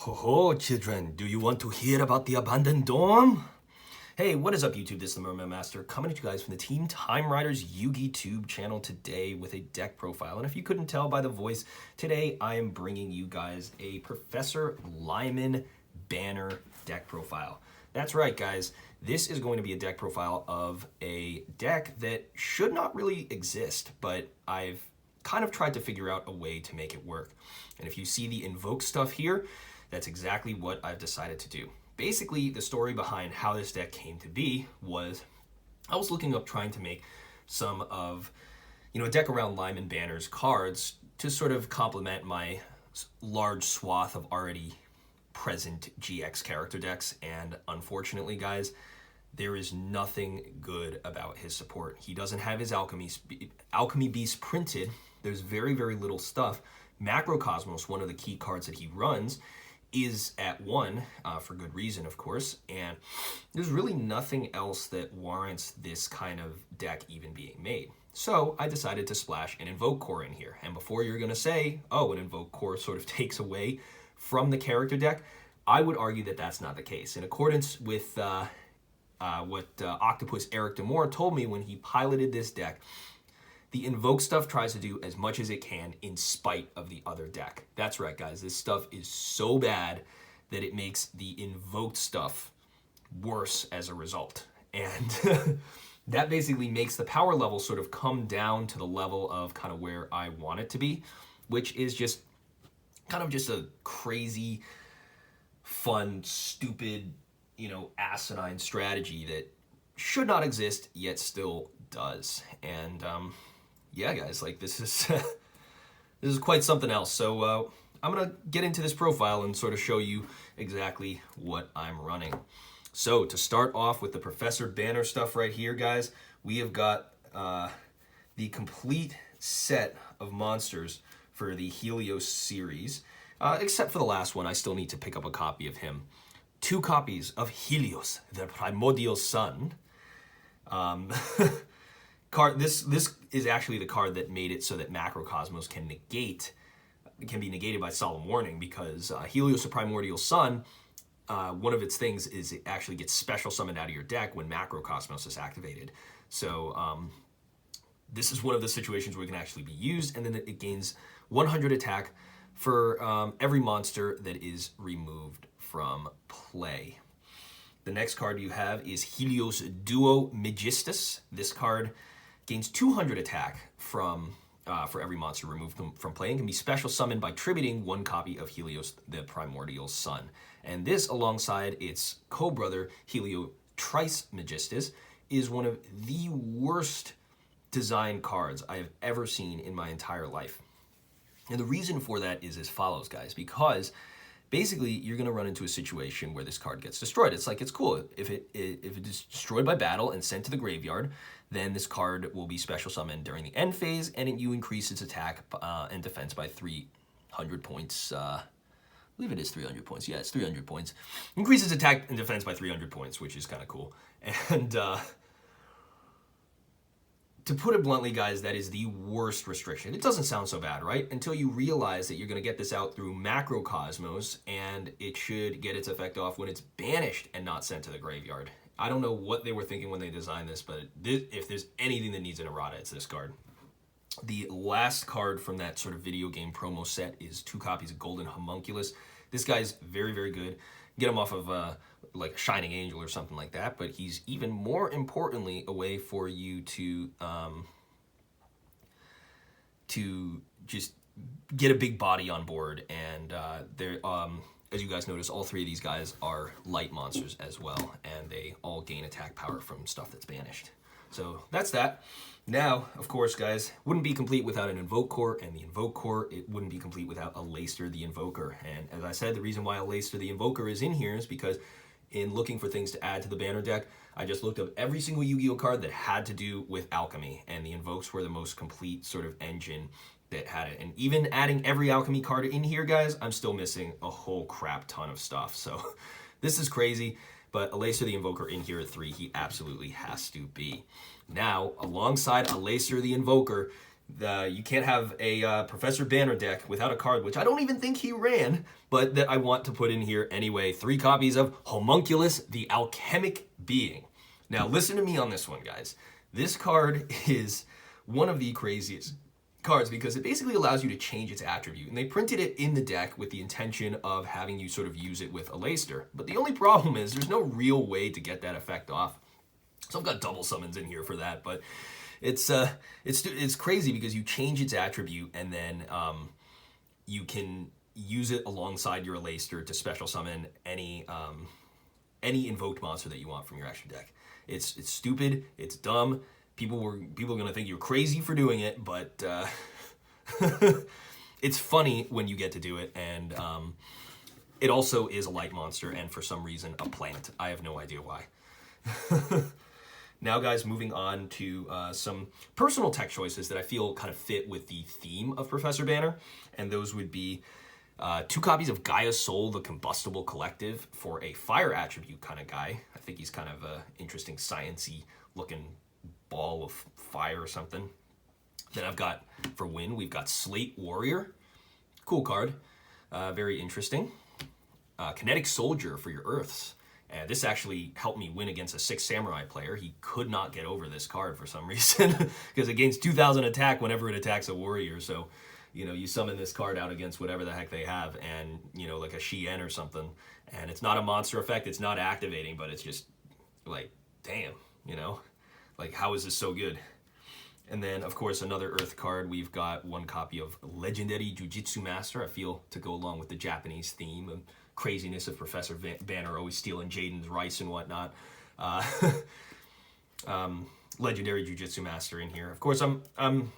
Ho ho, children, do you want to hear about the abandoned dorm? Hey, what is up, YouTube? This is the Merman Master coming at you guys from the Team Time Riders Yugioh Tube channel today with a deck profile. And if you couldn't tell by the voice, today I am bringing you guys a Professor Lyman Banner deck profile. That's right, guys. This is going to be a deck profile of a deck that should not really exist, but I've kind of tried to figure out a way to make it work. And if you see the Invoked stuff here, that's exactly what I've decided to do. Basically, the story behind how this deck came to be was I was looking up trying to make some of, a deck around Lyman Banner's cards to sort of complement my large swath of already present GX character decks. And unfortunately, guys, there is nothing good about his support. He doesn't have his Alchemy Beast printed. There's very, very little stuff. Macrocosmos, one of the key cards that he runs, is at 1, for good reason, of course, and there's really nothing else that warrants this kind of deck even being made. So I decided to splash an Invoke Core in here, and before you're going to say, oh, an Invoke Core sort of takes away from the character deck, I would argue that that's not the case. In accordance with what Octopus Eric Demore told me when he piloted this deck, the Invoke stuff tries to do as much as it can in spite of the other deck. That's right, guys. This stuff is so bad that it makes the Invoked stuff worse as a result. And that basically makes the power level sort of come down to the level of kind of where I want it to be, which is just kind of just a crazy, fun, stupid, asinine strategy that should not exist, yet still does. And, yeah, guys, like this is quite something else. So I'm gonna get into this profile and sort of show you exactly what I'm running. So to start off with the Professor Banner stuff right here, guys, we have got the complete set of monsters for the Helios series, except for the last one. I still need to pick up a copy of him. 2 copies of Helios, the primordial sun. This is actually the card that made it so that Macrocosmos can be negated by Solemn Warning, because Helios, the Primordial Sun, one of its things is it actually gets special summoned out of your deck when Macrocosmos is activated. So this is one of the situations where it can actually be used, and then it gains 100 attack for every monster that is removed from play. The next card you have is Helios Duo Megistus. This card gains 200 attack for every monster removed from play and can be special summoned by tributing 1 copy of Helios, the Primordial Sun. And this, alongside its co-brother, Helios Trice Megistus, is one of the worst design cards I have ever seen in my entire life. And the reason for that is as follows, guys, because basically, you're going to run into a situation where this card gets destroyed. It's like, it's cool. If it is destroyed by battle and sent to the graveyard, then this card will be special summoned during the end phase, and you increase its attack and defense by 300 points. I believe it is 300 points. Yeah, it's 300 points. Increases attack and defense by 300 points, which is kind of cool. And to put it bluntly, guys, that is the worst restriction. It doesn't sound so bad, right? Until you realize that you're going to get this out through Macrocosmos, and it should get its effect off when it's banished and not sent to the graveyard. I don't know what they were thinking when they designed this, but if there's anything that needs an errata, it's this card. The last card from that sort of video game promo set is 2 copies of Golden Homunculus. This guy's very, very good. Get him off of like a Shining Angel or something like that, but he's even more importantly a way for you to just get a big body on board. And as you guys notice, all 3 of these guys are light monsters as well, and they all gain attack power from stuff that's banished. So that's that. Now, of course, guys, wouldn't be complete without an Invoke Core, and the Invoke Core, it wouldn't be complete without Alastair the Invoker. And as I said, the reason why Alastair the Invoker is in here is because in looking for things to add to the Banner deck, I just looked up every single Yu-Gi-Oh card that had to do with alchemy, and the Invokes were the most complete sort of engine that had it. And even adding every alchemy card in here, guys, I'm still missing a whole crap ton of stuff. So this is crazy. But Alastair the Invoker in here at 3, he absolutely has to be. Now, alongside Alastair the Invoker, You can't have a Professor Banner deck without a card, which I don't even think he ran, but that I want to put in here anyway. 3 copies of Homunculus, the Alchemic Being. Now, listen to me on this one, guys. This card is one of the craziest cards because it basically allows you to change its attribute. And they printed it in the deck with the intention of having you sort of use it with a Aleister. But the only problem is there's no real way to get that effect off. So I've got double summons in here for that, but it's crazy because you change its attribute and then you can use it alongside your Aleister to special summon any invoked monster that you want from your extra deck. It's stupid, it's dumb. People are gonna think you're crazy for doing it, but it's funny when you get to do it, and it also is a light monster, and for some reason a plant. I have no idea why. Now, guys, moving on to some personal tech choices that I feel kind of fit with the theme of Professor Banner, and those would be 2 copies of Gaia's Soul, the Combustible Collective, for a fire attribute kind of guy. I think he's kind of a interesting, science-y looking ball of fire or something. Then I've got, for win, we've got Slate Warrior. Cool card. Very interesting. Kinetic Soldier for your Earths. And this actually helped me win against a 6 Samurai player. He could not get over this card for some reason because it gains 2,000 attack whenever it attacks a warrior. So, you know, you summon this card out against whatever the heck they have and, you know, like a Shien or something. And it's not a monster effect. It's not activating, but it's just like, damn, you know, like how is this so good? And then, of course, another Earth card. We've got 1 copy of Legendary Jujitsu Master. I feel to go along with the Japanese theme and craziness of Professor Banner always stealing Jaden's rice and whatnot. Legendary Jujitsu Master in here. Of course, I'm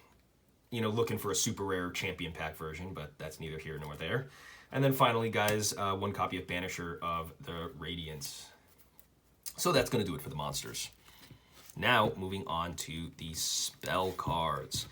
you know, looking for a super rare champion pack version, but that's neither here nor there. And then finally, guys, 1 copy of Banisher of the Radiance. So that's going to do it for the monsters. Now, moving on to the spell cards.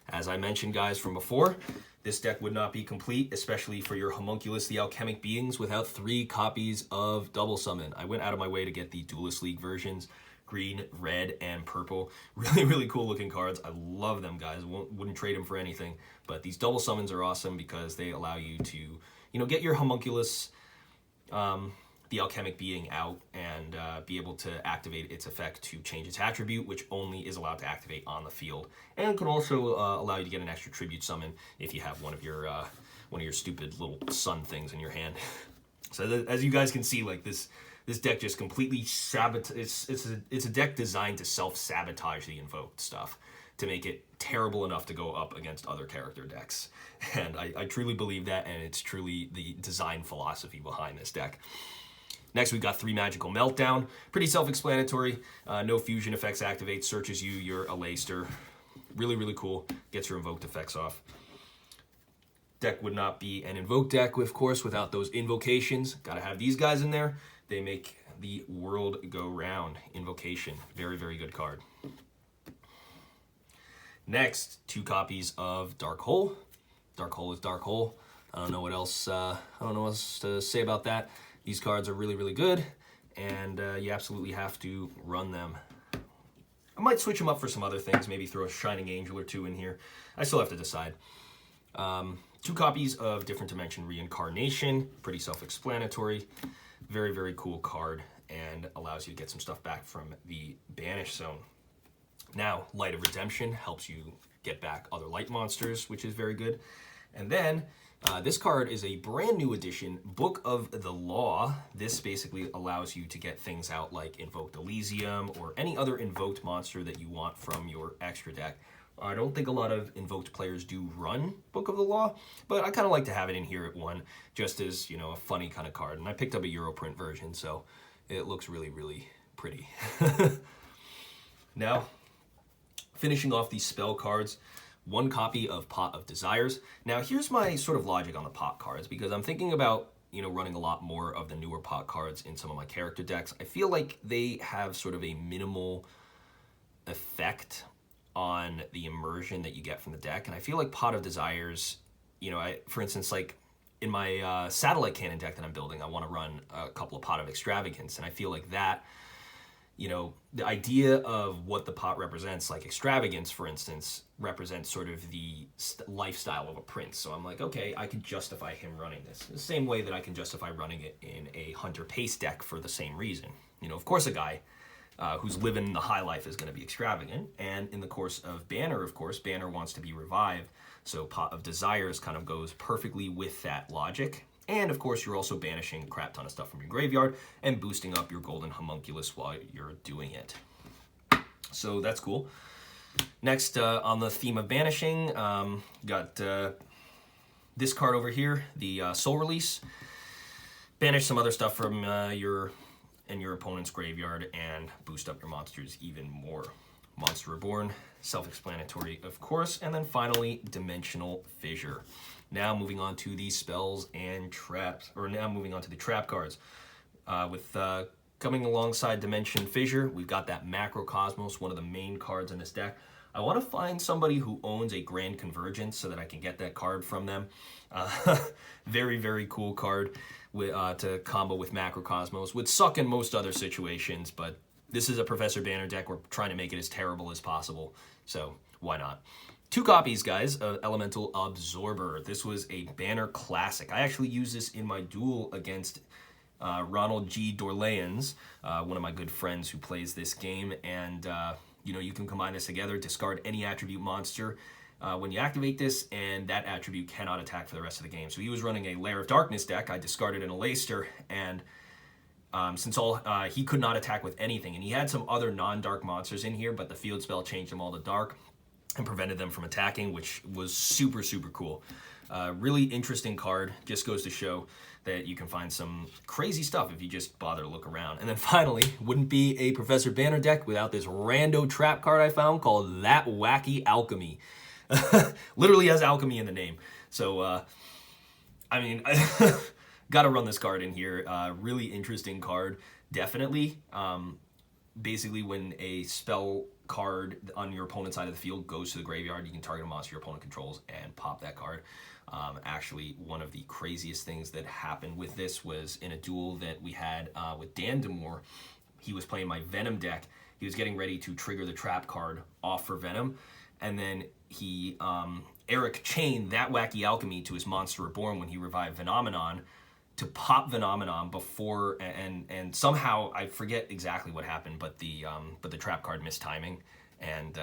As I mentioned, guys, from before, this deck would not be complete, especially for your Homunculus, the Alchemic Beings, without 3 copies of Double Summon. I went out of my way to get the Duelist League versions, green, red, and purple. Really, really cool looking cards. I love them, guys. Wouldn't trade them for anything. But these Double Summons are awesome because they allow you to, you know, get your Homunculus, the Alchemic Being out and be able to activate its effect to change its attribute, which only is allowed to activate on the field, and can also allow you to get an extra tribute summon if you have one of your stupid little sun things in your hand. So as you guys can see, like this deck just completely it's a deck designed to self-sabotage the invoked stuff to make it terrible enough to go up against other character decks. And I truly believe that, and it's truly the design philosophy behind this deck. Next, we've got 3 Magical Meltdown. Pretty self-explanatory. No fusion effects activate, searches you, your Aleister. Really, really cool. Gets your invoked effects off. Deck would not be an invoked deck, of course, without those invocations. Gotta have these guys in there. They make the world go round. Invocation. Very, very good card. Next, 2 copies of Dark Hole. Dark Hole is Dark Hole. I don't know what else to say about that. These cards are really, really good, and you absolutely have to run them. I might switch them up for some other things, maybe throw a Shining Angel or 2 in here. I still have to decide. 2 copies of Different Dimension Reincarnation, pretty self-explanatory. Very, very cool card, and allows you to get some stuff back from the Banish Zone. Now, Light of Redemption helps you get back other light monsters, which is very good. And then, this card is a brand new edition, Book of the Law. This basically allows you to get things out like Invoked Elysium or any other invoked monster that you want from your extra deck. I don't think a lot of invoked players do run Book of the Law, but I kind of like to have it in here at 1, just as, you know, a funny kind of card. And I picked up a Europrint version, so it looks really, really pretty. Now, finishing off these spell cards, 1 copy of Pot of Desires. Now, here's my sort of logic on the pot cards, because I'm thinking about, you know, running a lot more of the newer pot cards in some of my character decks. I feel like they have sort of a minimal effect on the immersion that you get from the deck, and I feel like Pot of Desires, you know, for instance, like in my Satellite Cannon deck that I'm building, I want to run a couple of Pot of Extravagance, and I feel like that you know, the idea of what the pot represents, like extravagance, for instance, represents sort of the lifestyle of a prince. So I'm like, okay, I could justify him running this. The same way that I can justify running it in a Hunter Pace deck for the same reason. You know, of course, a guy who's living the high life is going to be extravagant. And in the course of Banner, of course, Banner wants to be revived. So Pot of Desires kind of goes perfectly with that logic. And of course, you're also banishing a crap ton of stuff from your graveyard and boosting up your golden homunculus while you're doing it. So that's cool. Next, on the theme of banishing, got this card over here, the Soul Release. Banish some other stuff from your opponent's graveyard and boost up your monsters even more. Monster Reborn, self-explanatory, of course. And then finally, Dimensional Fissure. Now moving on to the spells and traps, or now moving on to the trap cards. Coming alongside Dimension Fissure, we've got that Macrocosmos, one of the main cards in this deck. I want to find somebody who owns a Grand Convergence so that I can get that card from them. Very, very cool card to combo with Macrocosmos. Would suck in most other situations, but this is a Professor Banner deck. We're trying to make it as terrible as possible, so why not? 2 copies, guys, of Elemental Absorber. This was a Banner classic. I actually used this in my duel against Ronald G. Dorleans, one of my good friends who plays this game. And, you know, you can combine this together, discard any attribute monster when you activate this, and that attribute cannot attack for the rest of the game. So he was running a Lair of Darkness deck. I discarded an Alaster, and since he could not attack with anything, and he had some other non-dark monsters in here, but the field spell changed them all to dark and prevented them from attacking, which was super, super cool. Really interesting card. Just goes to show that you can find some crazy stuff if you just bother to look around. And then finally, wouldn't be a Professor Banner deck without this rando trap card I found called That Wacky Alchemy. Literally has alchemy in the name. So, I mean, gotta run this card in here. Really interesting card, definitely. Basically, when a spell card on your opponent's side of the field goes to the graveyard, you can target a monster your opponent controls and pop that card. Actually, one of the craziest things that happened with this was in a duel that we had with Dan Demore. He was playing my Venom deck. He was getting ready to trigger the trap card off for Venom, and then he Eric chained That Wacky Alchemy to his Monster Reborn when he revived Phenomenon to pop Phenomenon before, and somehow I forget exactly what happened, but the trap card missed timing, and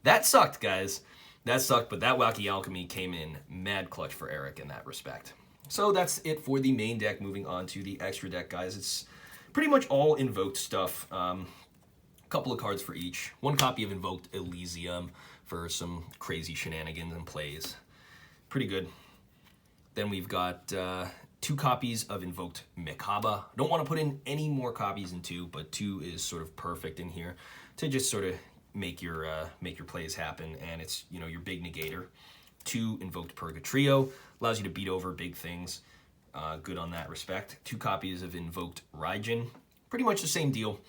that sucked, guys. That sucked, but That Wacky Alchemy came in mad clutch for Eric in that respect. So that's it for the main deck. Moving on to the extra deck, guys. It's pretty much all Invoked stuff. Couple of cards for each. 1 copy of Invoked Elysium for some crazy shenanigans and plays. Pretty good. Then we've got 2 copies of Invoked Mikaba. Don't want to put in any more copies than 2, but 2 is sort of perfect in here to just sort of make your plays happen, and it's, you know, your big negator. 2 Invoked Purgatrio, allows you to beat over big things. Good on that respect. 2 copies of Invoked Raijin, pretty much the same deal.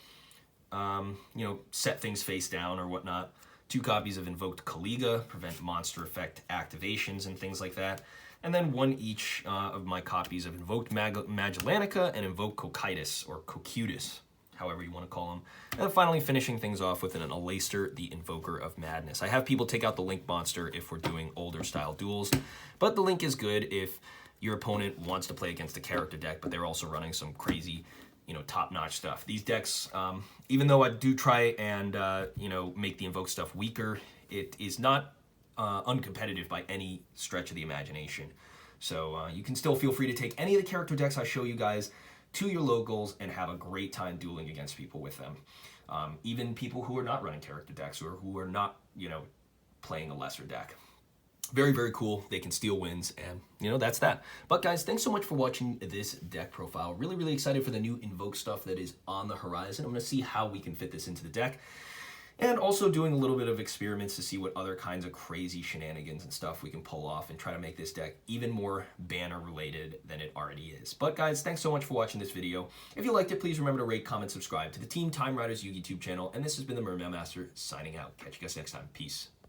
You know, set things face down or whatnot. 2 copies of Invoked Kaliga, prevent monster effect activations and things like that. And then 1 each of my copies of Invoked Magellanica and Invoked Cocytus, or Cocutus, however you want to call them. And then finally finishing things off with an Alaster, the Invoker of Madness. I have people take out the Link monster if we're doing older style duels, but the Link is good if your opponent wants to play against a character deck, but they're also running some crazy, you know, top-notch stuff. These decks, even though I do try and, you know, make the Invoke stuff weaker, it is not uncompetitive by any stretch of the imagination. So you can still feel free to take any of the character decks I show you guys to your locals and have a great time dueling against people with them. Even people who are not running character decks or who are not, you know, playing a lesser deck. Very, very cool. They can steal wins, and, you know, that's that. But, guys, thanks so much for watching this deck profile. Really, really excited for the new Invoke stuff that is on the horizon. I'm going to see how we can fit this into the deck. And also doing a little bit of experiments to see what other kinds of crazy shenanigans and stuff we can pull off and try to make this deck even more Banner related than it already is. But guys, thanks so much for watching this video. If you liked it, please remember to rate, comment, subscribe to the Team Time Riders Yu-Gi-Oh! Tube channel. And this has been the Merman Master signing out. Catch you guys next time. Peace.